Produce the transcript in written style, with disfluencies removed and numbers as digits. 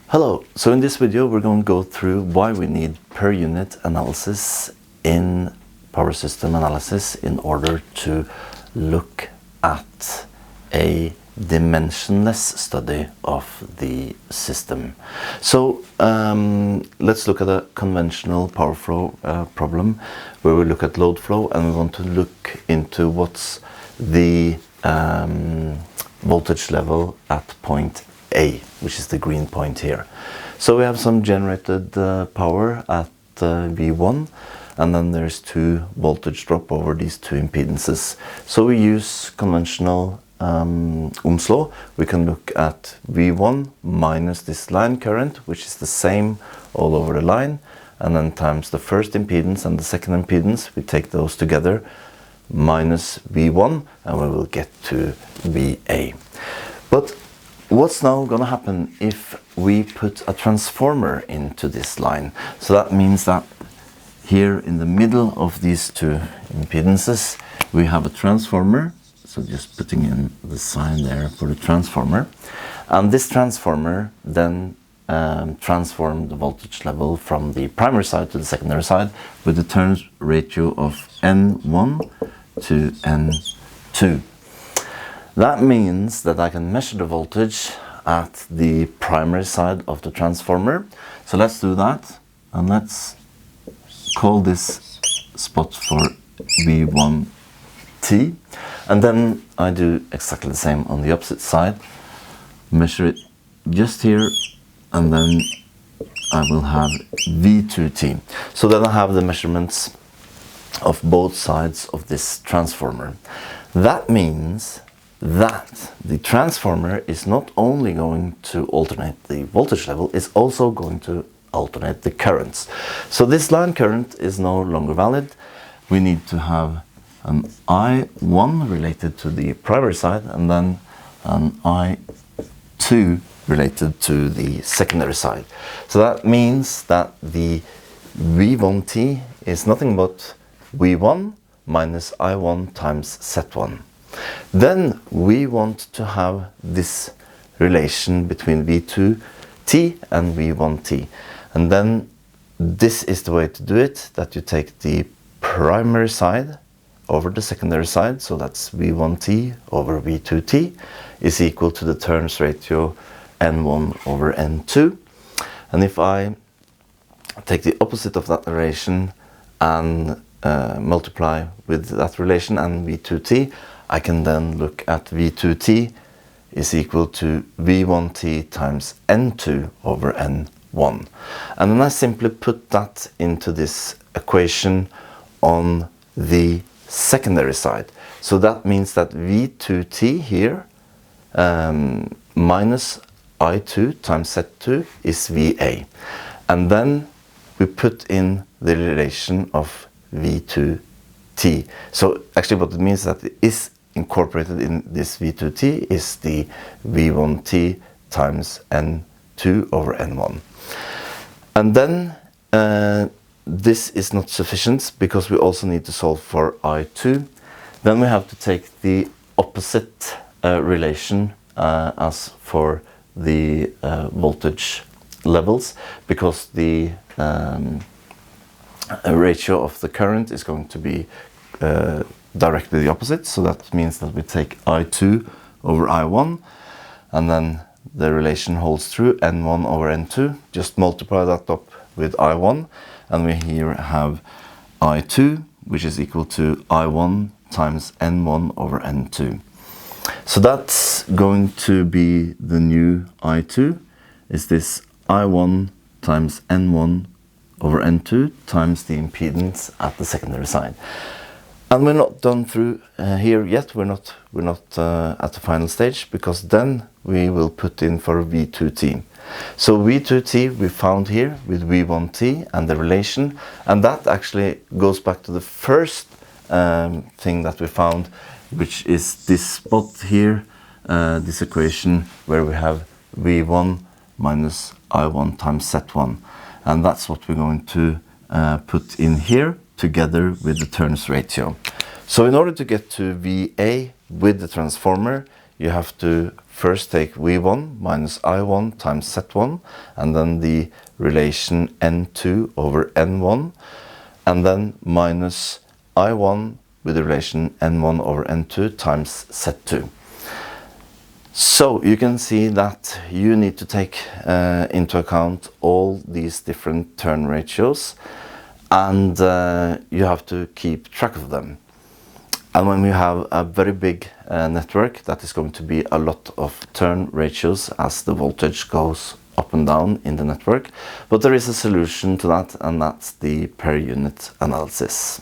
Hello, so in this video we're going to go through why we need per unit analysis in power system analysis in order to look at a dimensionless study of the system. So let's look at a conventional power flow problem where we look at load flow and we want to look into what's the voltage level at point A, which is the green point here. So we have some generated power at V1, and then there's 2 voltage drop over these 2 impedances. So we use conventional Ohm's law. We can look at V1 minus this line current, which is the same all over the line, and then times the first impedance and the second impedance. We take those together, minus V1, and we will get to VA. But what's now going to happen if we put a transformer into this line? So that means that here in the middle of these 2 impedances we have a transformer. So just putting in the sign there for the transformer, and this transformer then transform the voltage level from the primary side to the secondary side with the turns ratio of N1 to N2. That means that I can measure the voltage at the primary side of the transformer. So let's do that, and let's call this spot for V1T, and then I do exactly the same on the opposite side, measure it just here, and then I will have V2T. So then I have the measurements of both sides of this transformer. That means that the transformer is not only going to alternate the voltage level, it's also going to alternate the currents. So this line current is no longer valid. We need to have an I1 related to the primary side and then an I2 related to the secondary side. So that means that the V1T is nothing but V1 minus I1 times Z1. Then we want to have this relation between V2T and V1T. And then this is the way to do it, that you take the primary side over the secondary side, so that's V1T over V2T is equal to the turns ratio N1 over N2. And if I take the opposite of that relation and multiply with that relation and V2T, I can then look at V2T is equal to V1T times N2 over N1. And then I simply put that into this equation on the secondary side. So that means that V2T here minus I2 times Z2 is VA. And then we put in the relation of V2T. So actually what it means is that it is incorporated in this V2T is the V1T times N2 over N1. And then this is not sufficient because we also need to solve for I2. Then we have to take the opposite relation as for the voltage levels, because the ratio of the current is going to be directly the opposite. So that means that we take I2 over I1, and then the relation holds true, N1 over N2. Just multiply that up with I1, and we here have I2, which is equal to I1 times N1 over N2. So that's going to be the new I2, is this I1 times N1 over N2 times the impedance at the secondary side. And we're not done through here yet. We're not at the final stage, because then we will put in for V2T. So V2T we found here with V1T and the relation, and that actually goes back to the first thing that we found, which is this spot here, this equation where we have V1 minus I1 times Z1, and that's what we're going to put in here together with the turns ratio. So in order to get to VA with the transformer, you have to first take V1 minus I1 times Z1, and then the relation N2 over N1, and then minus I1 with the relation N1 over N2 times Z2. So you can see that you need to take into account all these different turn ratios, and you have to keep track of them. And when we have a very big network, that is going to be a lot of turn ratios as the voltage goes up and down in the network. But there is a solution to that, and that's the per unit analysis.